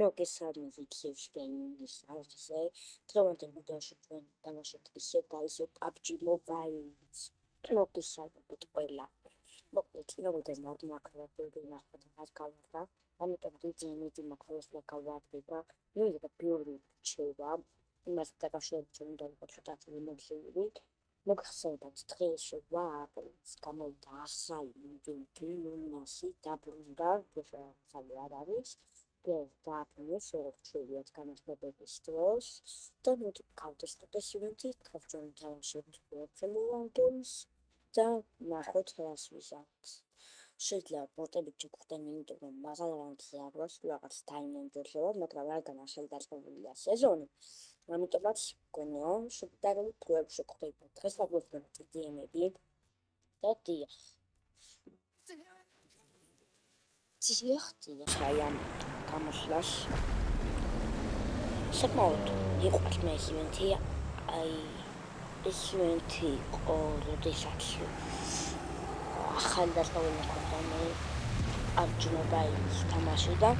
მოგესალმებით ჩვენის არხზე. დღევანდელ ვიდეოში ჩვენ დავაშოთ ისე PUBG Mobile-ს. მოგესალმებით ყველა. მოკლედ, წინააღმდეგ ნახევარდები ნახოთ რაც გავარდა. ამიტომ დიდი მაქვს გავარდება. მივიდა პირველი რჩევა. იმას დაკავშირებით უნდა ვიყო ცოტა იმექსიური. მოგხსენებათ დღეს ვაპს გამოვიდა ახალი ვიდეო დაბრუნდა ფესვალი არ არის დააბრუნეს ორჩელიად განახლების დროს და მოდი გავტესტოთ ეს ივენთი გავჩვენ თამაშობთ პროფილს და ნახოთ რას ვიზამთ შეიძლება პორტებით ჩიგხდენ იმიტომ რომ მაღალ რანგზე აქვს რაღაც დაიმონდერება მაგრამ რადგან ახალი დაწყებულია სეზონი ამიტომაც გონიო შედარებით პროექტს შეგხვდება დღეს აგვიქვენ DM-ები და დიახ ჩაიამ გამოსვლას საკმაოდ იყვარს მე ეს ივენთი აი ეს ივენთი იყო როდესაც ახალი დასწავლება მქონდა მე PUBG Mobile-ს თამაში და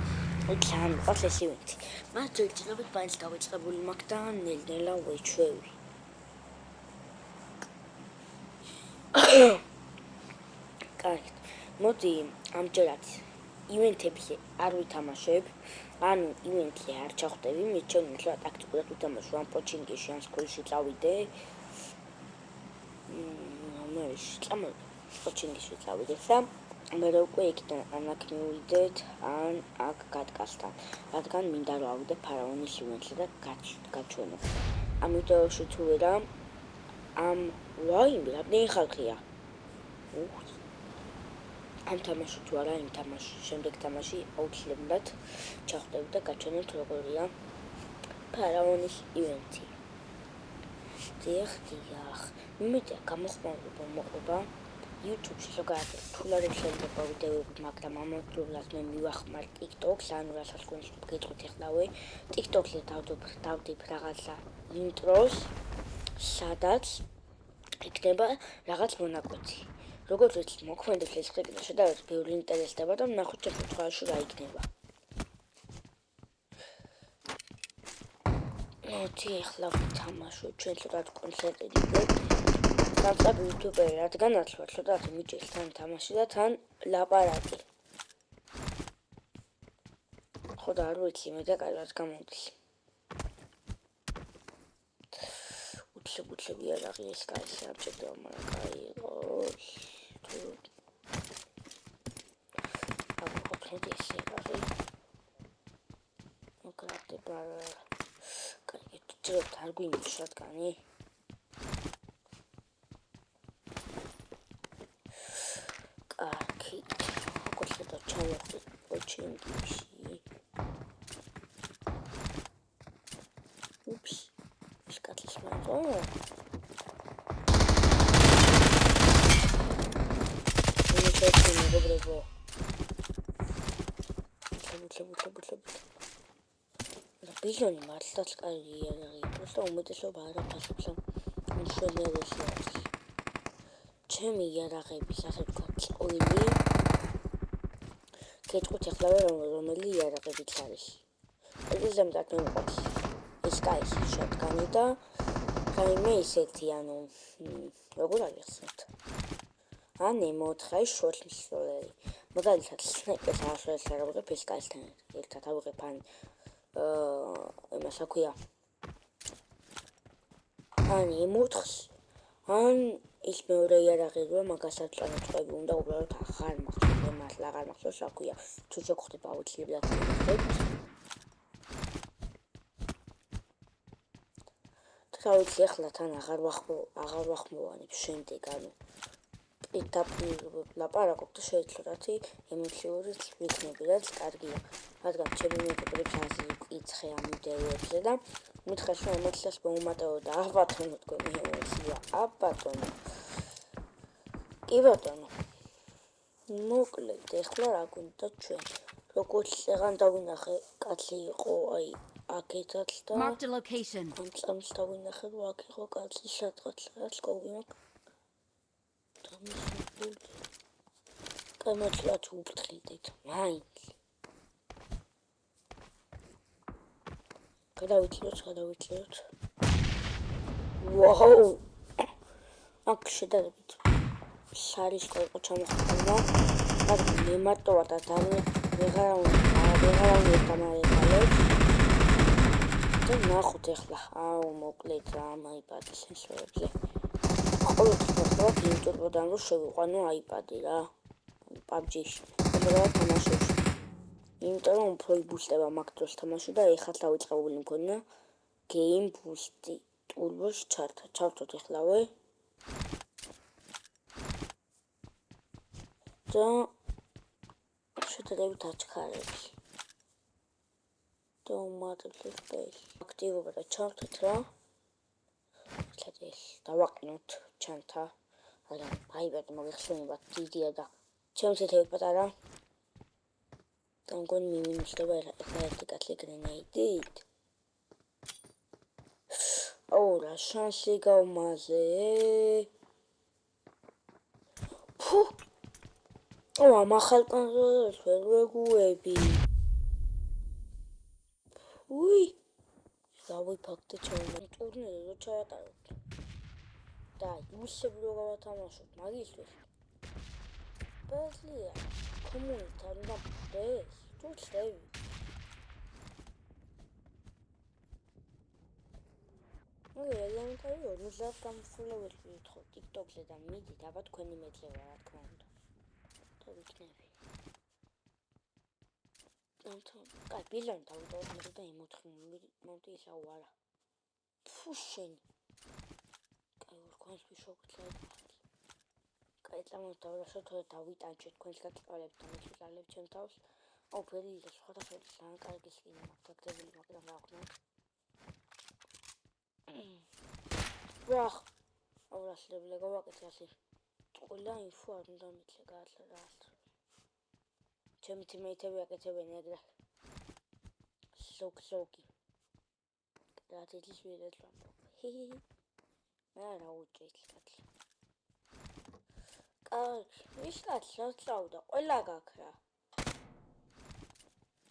ძალიან მიყვარს ეს ივენთი მას ძირითადად მაინც დავიწყებული მაქვს და ნელ-ნელა ვეჩვევი კარგით მოდი ამჯერად ივენთებზე არ ვითამაშებ ანუ ივენთზე არ ჩახვდები მე ჩემს რა ტაქტიკურად ვითამაშო ამ პოჩინგში ან სკოლში წავიდე მე პოჩინგში წავიდე და მე უკვე იქიდან ანაკ მივიდეთ ან აქ გადკასთან რადგან მინდა რომ ავიდე ფარაონის ივენთზე და გაჩვენო ამ ვიდეოში თუ ვერა ამ ვაიმე რამდენი ხალხია ამ თამაში თუ არა იმ თამაში შემდეგ თამაში აუცილებლად ჩახვდები და გაჩვენებთ როგორია ფარაონის ივენთი დიახ მიმედია გამოხმაურება მოყვება YouTube-ში ზოგადად თულად შეიძლება ვიდეოები მაგრამ ამავდროულად მე მივახმარ TikTok-ს ანუ რასაც თქვენ გეტყვით ეხლავე TikTok-ზე დავდებ რაღაცა ინტროს სადაც იქნება რაღაც მონაკვეთი როგორც ვიცით მოქმედებს ეს ხეკიდა შედარებით ბევრი ინტერესდება და ნახოთ ჩემ შემთხვევაში რა იქნება მოდი ახლა ვითამაშოთ ჩვენ ცოტა კონცენტრირდებით სამწაბი იუთუბერი რადგანაც ვარ ცოტათი მიჭირს თან თამაში და თან ლაპარაკი ხო და არ ვიცი მე და კარგად გამოდის უცებ იარაღი ეს კაი საბჭოა მაგრამ კაი იყოს თუ აბა ეს იარაღი მოკრატება კაი ძროთ არ გვინდა შატკანი კაკი კოშკა ჩავახდით პოჩინგში უპს შკატლის მარო მეგობრებო ბიზონი მართლაც კარგი იარაღია просто უმეტესობა არაფასებს ამ მშვენიერებს აქვს ჩემი იარაღების ასე ვთქვათ წყვილი გეტყვით ახლა რომელი იარაღებიც არის ეს ზემდან მეყვარს ეს კაი შოტგანი და რაიმე ისეთი ანუ როგორ აღიხსნათ ან M4 შორტმსროლელი მაგალითად სნაიპერს აღშორეს არ აღვიღებ ეს კაისთან ერთად ავიღებ ან იმას აქვია ან M4-ს ან ის მეორე იარაღი რომ მაგასაც წანაწყები უნდა უბრალოდ აღარ მახსოვს მართლა აღარ მახსოვს რა ქვია თუ შეგხვდება აუცილებლად გიხდებთ რა ვიცი ახლა თან აღარ ვახმოვანებ შემდეგ ანუ პირდაპირ ლაპარაკობ და შეეცვლათ ემოციური ვიქნები რაც კარგია რადგან ჩემი მეგობრებს ასე ვკითხე ამ ვიდეოებზე და მითხეს რომ ემოციას მოუმატებო და აბატონო თქვენი ემოცია აბატონო კი ბატონო მოკლედ ეხლა რა გვინდა ჩვენ როგორც წეგან დავინახე კაცი იყო აი აქეთაც და marked a location ამ წამს დავინახე რომ აქ იყო კაცი სადღაც რაც გავიმაკ კამოჩლათ უფრთხილდით მაინც გადავიჭროთ. ვაუ! აქ შედარებით სარისკო იყო ჩამოხატულმა. მაგრამ მე მარტოა და ვეღარ უნდა დამარეხალებს. და ნახოთ ახლა, მოკლედ რა iPad-ის სენსორებზე. ყოველთვის მოხდება ინტერნეტიდან რომ შევიყვანო iPad-ი რა. PUBG-ში. უბრალოდ თამაშობ. იმიტომ რომ უფრო იბუსტება მაგ დროს თამაში და ეხლა დავიწყებული მქონია Game Boost-ი ტურბოში ჩავთოთ ეხლავე. და შედარებით აჩქარებს. და უმარტივეს აქტივობა და ჩავთოთ რა. ეს დავაყენოთ ჩანთა. არა, iPad მოგეხსენებათ დიდია და ჩემსეთები პატარა. და მგონი მიმინუსდება ეხლა ერთი კაცი გრენეიდით. რა შანსი გავმაზე. ფუ! ამ ახალ კონსოლებს ვერ ვეგუები. უი! დავიფაქტე ჩემი ტურნირი რო ჩავატაროთ. და ისევ რო გავათამაშოთ მაგისთვის. ბაზლია კომუნიტარ და ეს თუ წევი. ელემენტარი 50 გამოსვლებს ვითხოთ TikTok-ზე და მიდით აბა თქვენი მეძება რა თქმა უნდა. და ვიქნები. კაი, ბილანი დავიტოვოთ და ემოთხოვნული მონტი ისაუ არა. ფუშენ. კაი, ვარქონს ვიშოქცეთ. კაი, წამოვდავრაშოთ და დავიტანჩეთ თქვენს გაწვალებს და მეკითხალებ ჩემ თავს. ფერი ის სხვადასხვა ძალიან კარგი სკინა მაქვს დაგდებული, მაგრამ რა ვქნათ. ვახ, ავრასლებლა გავაკეთე ასე. ყველა ინფო არ უნდა მიჩე გააცრა. ჩემი თიმეითები აკეთებენ ეგრე. სოქი. კრატიძის ვიდეოს ვამბობ. მე რა უჭირს კაცი. ის კაცი რა წავდა, ყველა გაქრა.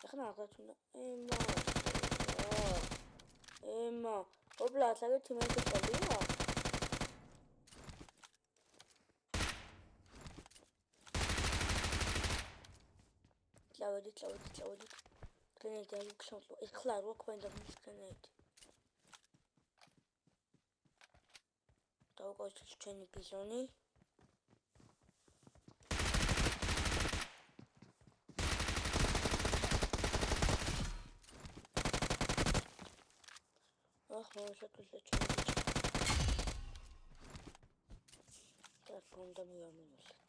ეხლა რაღაც უნდა ემა ოპლა საგე თიმეითი ყოლია? წავედი. გრენეიდი არ ვიქშავ. ეხლა რა გვქონდა მის გრენეიდი. დავუკავშირეთ ჩვენი ბიზონი. მომშატულზე ჩვენი. და კონდა მივამენოსეთ.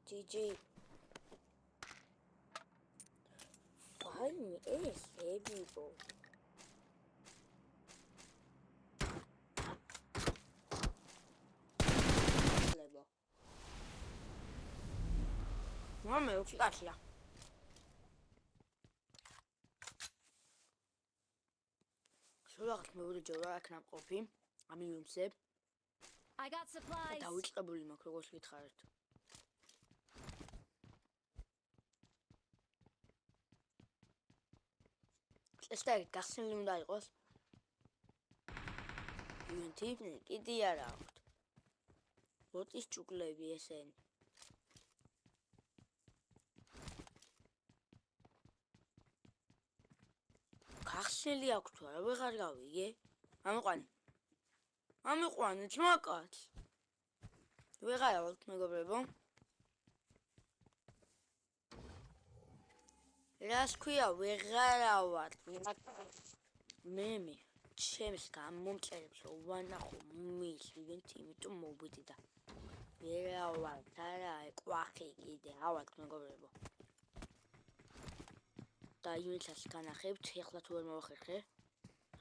GG. აი ეს ებიბო. მამე უკაცია. სულაღთ მოვიჯო რა აქ ნამყოფი. ამივიმსებ. I got supplies. დავიწყებული მაქვს როგორც გითხარით. ეს და გახსნილი უნდა იყოს. ივენთი კიდე არა აქვთ. ბოტის ჭუკლები ესენი. გახსნილი აქვთ თუ არა ვეღარ გავიგე. ამიყვანე ძმაკაც. ვეღარა ვარ მეგობრებო. რას ქვია ვეღარა ვარ. მე ჩემს გამომწერებს რომ ვანახო მის ივენთი, იმიტომ მოვიდი და ვერა ვარ. არა, ყვახი კიდე ავარ მეგობრებო. და ივენთს განახებთ, ეხლა თუ ვერ მოვახერხე.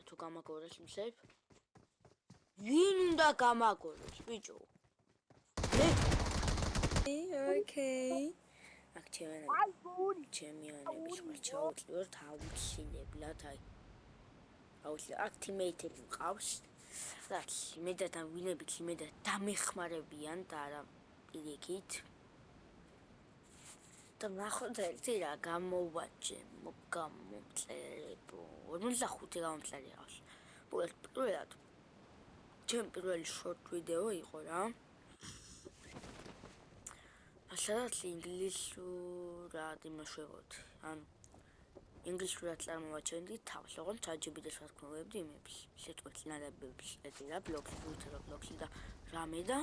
თუ გამაგორებს მსებ. ვინ უნდა გამაგოროს, ბიჭო? Okay. ჩემიანები შევწევთ აუცილებლად აი. აქტიმეიტები მყავს. რაც იმედად ვინებით იმედად დამეხმარებიან და არა პირიქით. და ნახოთ ერთი რა გამოვაჭე გამომწერებო 45 გამომწერი აქვს. პირველად ჩემი პირველი short ვიდეო იყო რა. სადაც ინგლისურად იმაშვებოდი. ანუ ინგლისურად წარმოვაჩენდი თავს, ოღონდ ChatGPT-ს ვთქმევდი იმებს, სიტყვებს, ნარებებს, ეტირა ბლოგი, უთერო ბლოგი და რამე და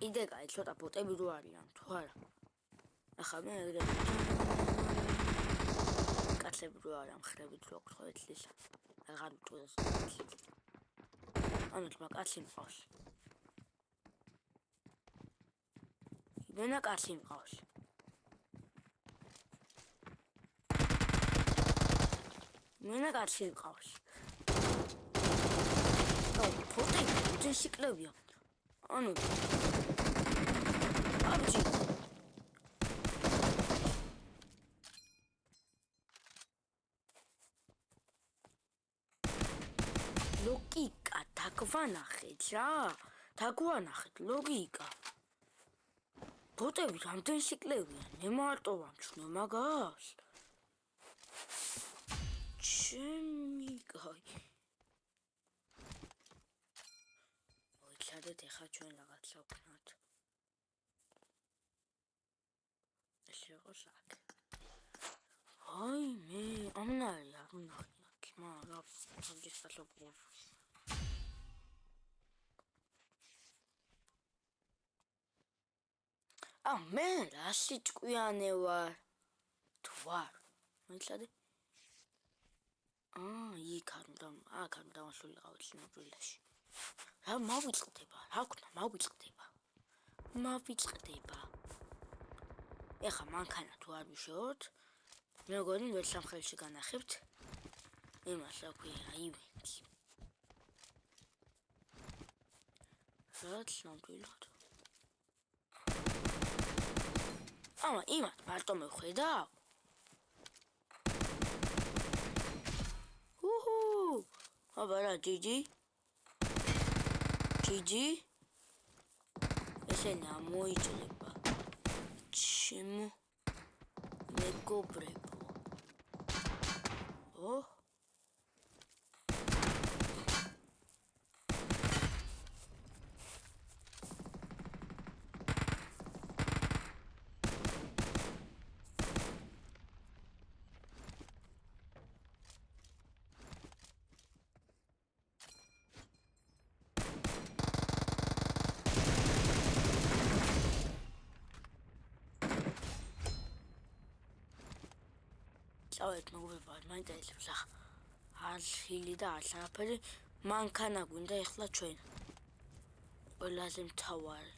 იდე კაი, ცოტა ბოტები რო არიან, თუ არა. ახლა მე ეგრე კაცები რო არა მხრებით რო აქვს ეთლის. აღარ უწევს. ანუ თმა კაცი მყავს. მენა კაცი მყავს. მენა კაცი მყავს. ფოტები უძენ სიკლებია. ანუ აბჯი ლოგიკა დაგვანახეთ რა. დაგვანახეთ ლოგიკა. ბოტები რამდენ სიკლებია? მე მარტო ვამჩნევ მაგას. ჩემი კაი. მოიცადეთ ეხა ჩვენ რაღაცა ვქნათ. ეს იყოს აქ. აი მე ამნარი არ ვნახე აქ. მაგრამ ამჯერ სალოგია. მე რა სიტყვიანე ვარ. თუ ვარ. მოიცადე. იქ არ უნდა დავასრულიყავ ცნობილაში. რა მოვიწყდება? რა ვქნა? მოვიწყდება. ეხა მანქანა თუ არ ვიშევოთ, მე მგონი ვერ სამხელში განახებთ. იმას რა ქვია, ივენთს. რაც ნამდვილად. იმათ მარტო მევხედავ. აბა რა ჯიჯი ესენი ამოიჭრება ჩემო მეგობრებო წავედ მოგება მაინტერესებს ახლა არხილი და არაფერი მანქანა გვინდა ეხლა ჩვენ ყველაზე მთავარი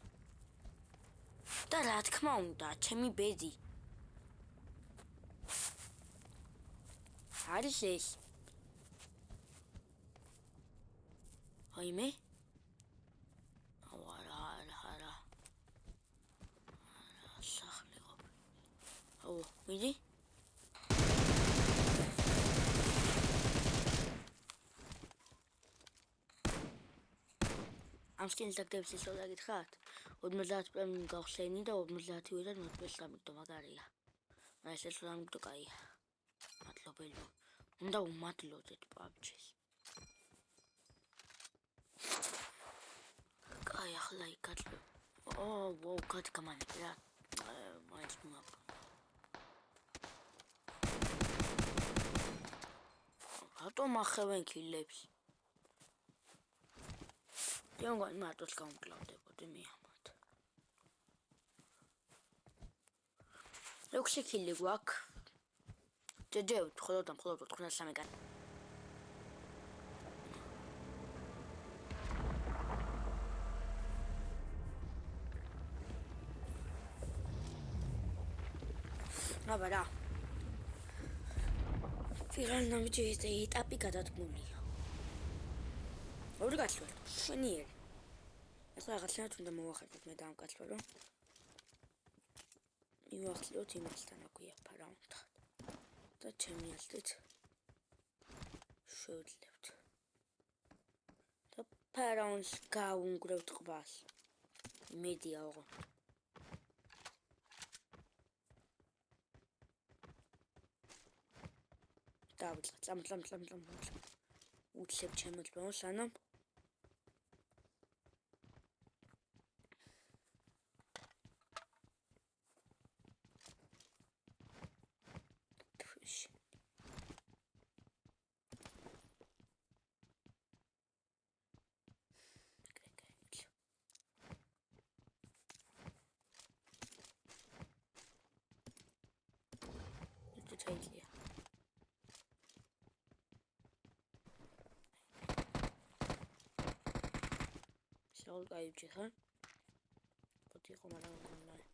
და რა თქმა უნდა ჩემი ბედი არის ეს აი მე არა სახლი ყოფილი მიდი ამ სკინის დაგდების ისო დაგითხათ 50 პრემიუმ გავხსენი და 50-ვიდან მოწესს გამიგდო მაგარია ეს რა მიგდო კაია მადლობელი უნდა უმადლოდეთ PUBG-ს კაი ახლა იკატლო ვოუ კაც გამანები რა მაინც მაპ რატომ ახევენ კილებს Young matters come cloud about me. Looks like he work. The job, hold on, something. No, but Firal number 2 is the epic at money. ორი გაცვლო შენიერი ახლა რაღაცა თუნდა მოვახერხოთ მე დამკაცვლო რომ მივახციოთ იმასთან აქვია ფარაონთან და ჩემი აზრით შევძლებთ და ფარაონს გაუნგრევთ ყბას. მედია ოღონ. დავიწყე, წამ. უცებ ჩემოწმო სანამ. თვიში. Totally. Soll გაიჭი ხარ? Პოტი ხომ არა online.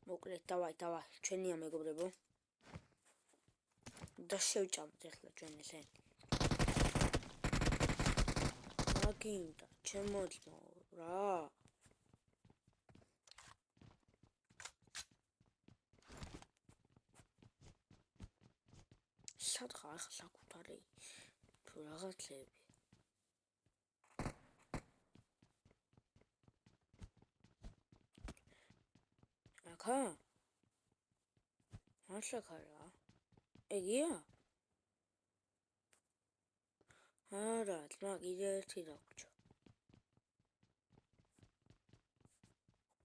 მოკლედ დავაი, ჩვენია მეგობრებო. და შევჭამთ ახლა ჩვენ ესე. აგინდა, ჩემოწმო რა. სადღა ახლა საკუთარი თუ რაღაცები. აკა? მაშაკარა? ეგია? არა, ძმა კიდე ერთი დაგვრჩა.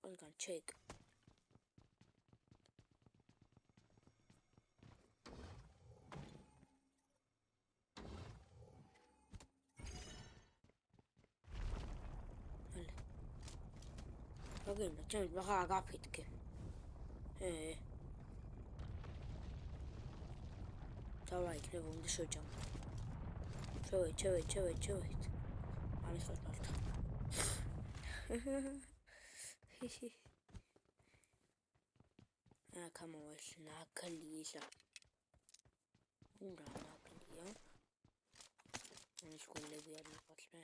ყველგან ჩეკ. აგინდა, ჩემი მაგა გაფიტკე. დავაი, იქნება უნდა შევჭამ. შევეით. ამის ხალხთა. კამოეს ნაკლია. უნდა ნაკლია. ეს კოლები არ მიყოლე.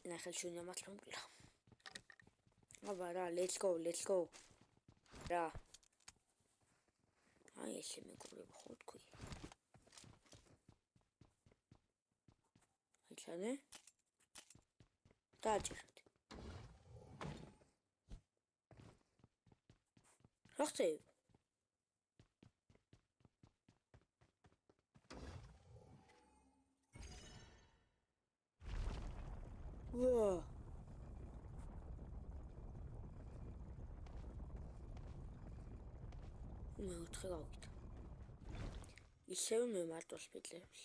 ნახე შუნია მართლა. აბა რა, let's go. რა. აი ესე მეგობრებო, ხო თქვი. აიჩანე? დააჭირეთ. რა ხდება? ვა მეოთხე გავიდა. ისევ მე მარტო სპიტლებს.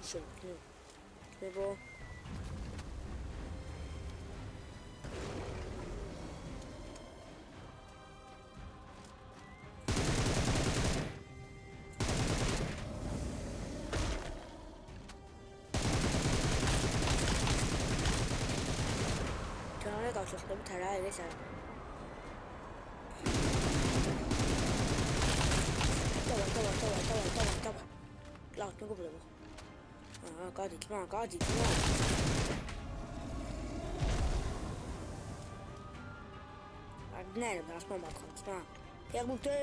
შევკნებო. გავშეხდებით არა ეს არა. დავა. ლავ მეგობრებო. გადი. არ რას მომაწყობს რა. ფერმუტე.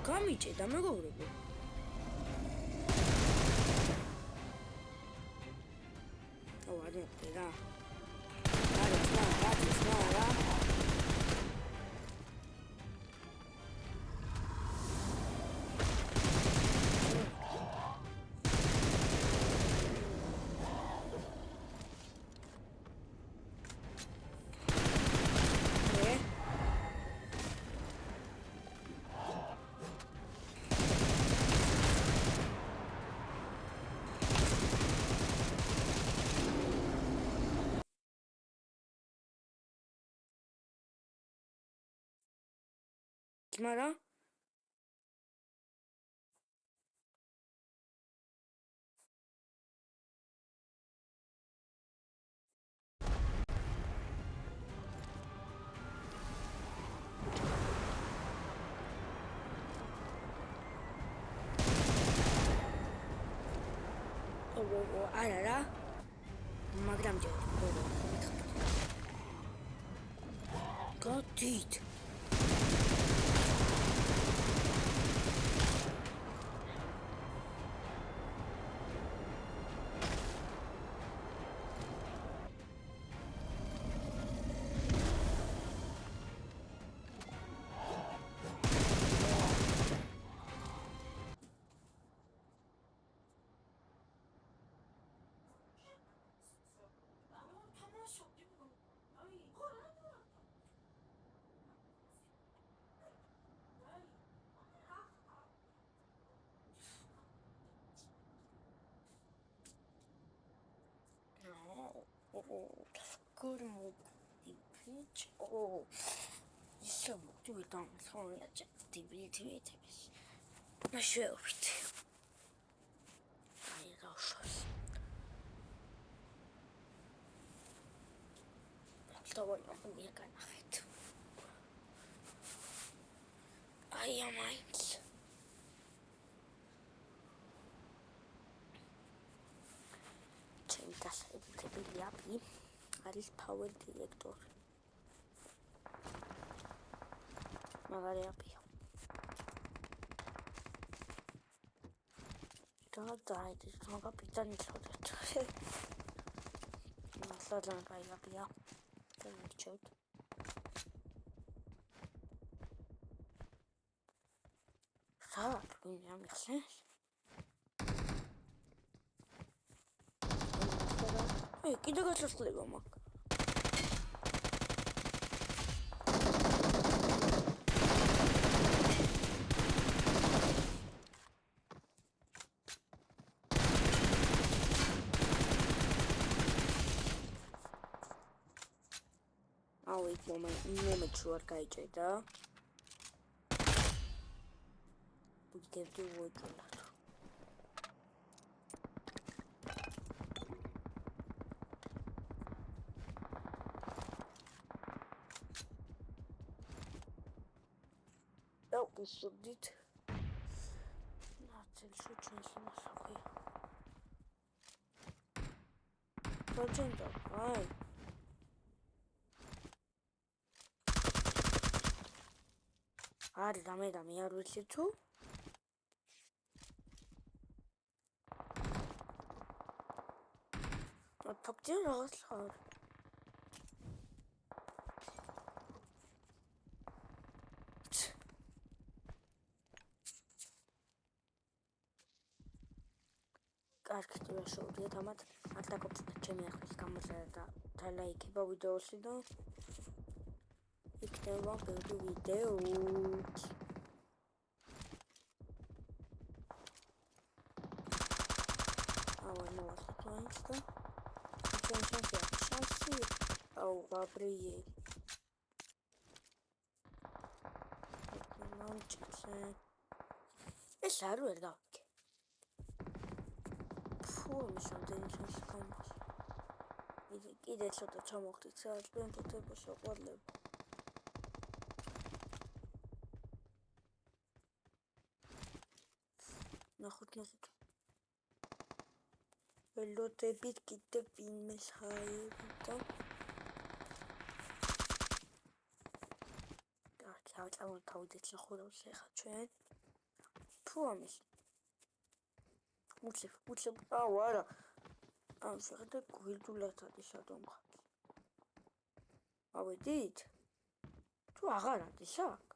გამიჭედა მეგობრებო. არ მოხდა რა. არა. მაგრამ არა მაგრამ გოდით good pitch. Oh, so do it on sorry, activity. Na showit. Ai, roșos. Stau eu cu mine canafet. Ai, am aici. ჩემი დასაწყისებელი აპი არის power director. მაგარი აპია. დაიდეს მაგა პიტანი წოდეთ. მასალან კაი აპია. განიჩევთ. რა, ვინ ამიხსენს? კიდე გასასვლელია მაქვს. იქ მომენტ შუარ გაიჭედა. ვიგებდი ვოჭოლად. Усудить. На цель шучу самосохи. Зачем давай? Არი და მე არ ვიცი თუ ფაქტია რაღაც ხარ კარგი თუ შევდიეთ ამათ ატაკობთ ჩემი ახლის გამოსადა და ლაიქება ვიდეოსი და იქნება ბევრი ვიდეო შანსი აუ გაბრიე ეს არ ვერ გავიქე ფუ მისამდენი შანსი გამოს კიდე ცოტა ჩამოვხდით სადაც ბენფუტება შეყვარლებ ნახოთ ველოდებით კიდე ვინმეს ჰაერდა დავწავოთ თავიდეთ სახურავს ეხა ჩვენ თუ ამის უცებ აუ არა ამ შეხედე გვირდულად არის ადომხა ავედით თუ აღარ არის აქ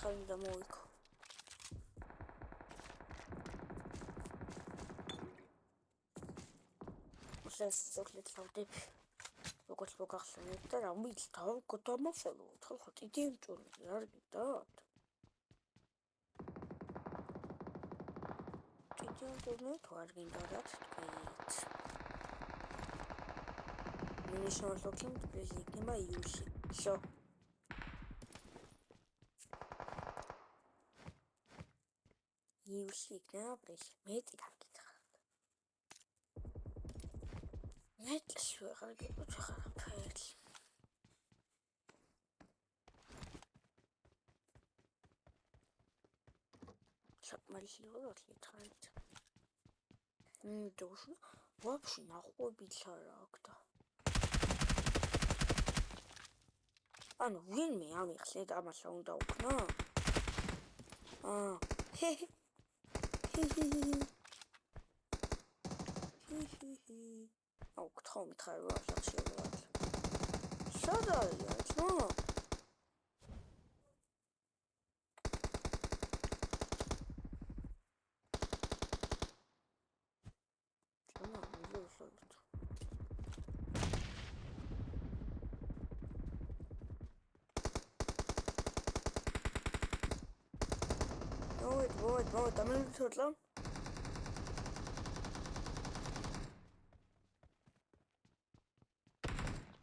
და მოიქო უბრალოდ ვავდებ როგორც მოგახსენეთ და რა ვიცი დავამახსოვრე ხო დიდი იმჭური არ გიდათ დიდი იმჭური თუ არ გინდათ თქვით ნიშნავს ლოქიმ პრეზი იქნება იუსი. Всё. იუსი იქნება პრეზი. მეტი გაკითხავთ. მეტს ვეღარ გიყოთ არაფერს. საკმარისი იყო 4-9. დოშ вообще ნახვებიც არ აქვს და. ანუ ვინმე ამიხსნით ამასა უნდა უკნა? აუ გთხოვ მითხარ რა სახშებად. სად არია ძმა? Wait, damit tutlam.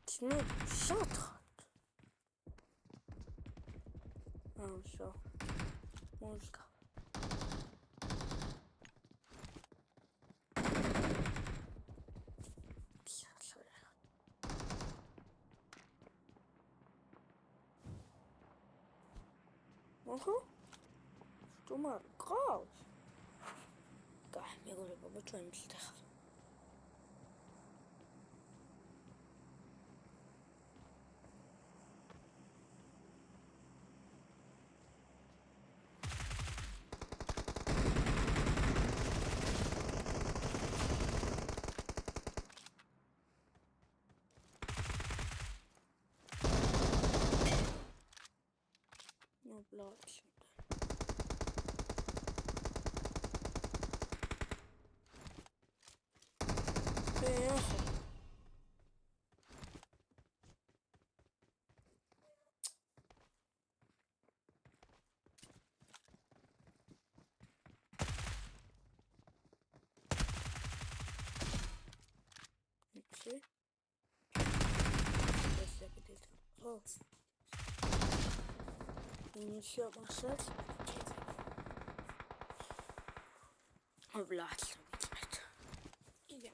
Şimdi şat. Все. Музыка. Что маркал? Да, я говорю, побачу мечтах. Ну, блядь. Еще бросать. Блядь. Идем.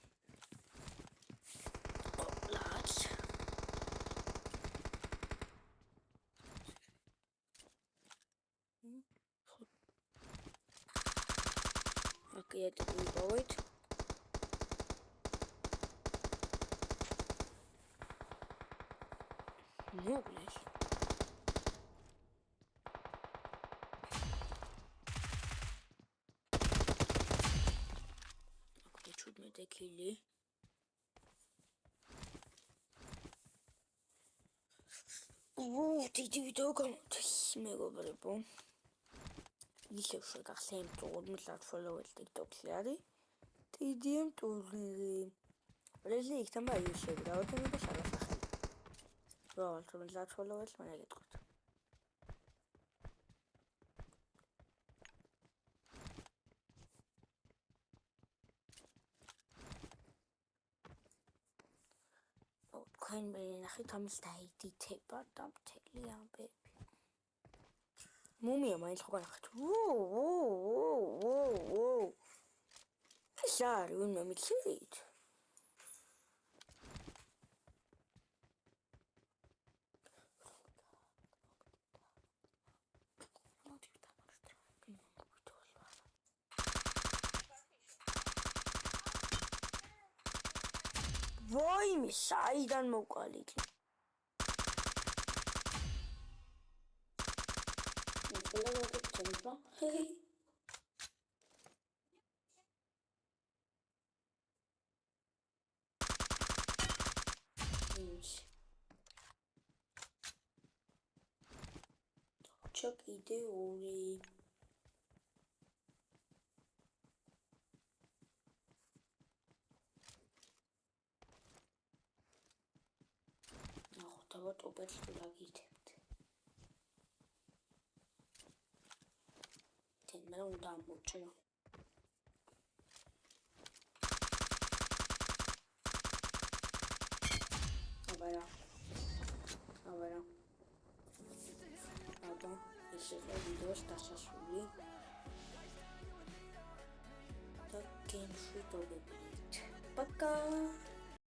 Блядь. Окей, это будет бывает. Ну, блядь. Чудно такие. Вот, иди видео მეგობრებო. ისევ შეგახსენებთ 50 ფოლოვერი TikTok-ში არის. TDM ტურნირი. პრეზი იქნება იუსები, რაოდენობა შეგახსენებთ. რა, 50 ფოლოვერს მე გეტყვით. თქვენ მე ნახეთ ამის დაიდითება და მთელი ამბები. მუმია მაინც ხო განახეთ. ვოу. ეს არის ვინმე მიცით? ვაიმე, საიდან მოვყალით? ყველა მოგწონდა. ჩაკ იდე ორი. What obet to lagit. Ten me უნდა მოჭრა. და ეს იყო ვიდეოს დასასრული და გემშვიდობებით. Пока!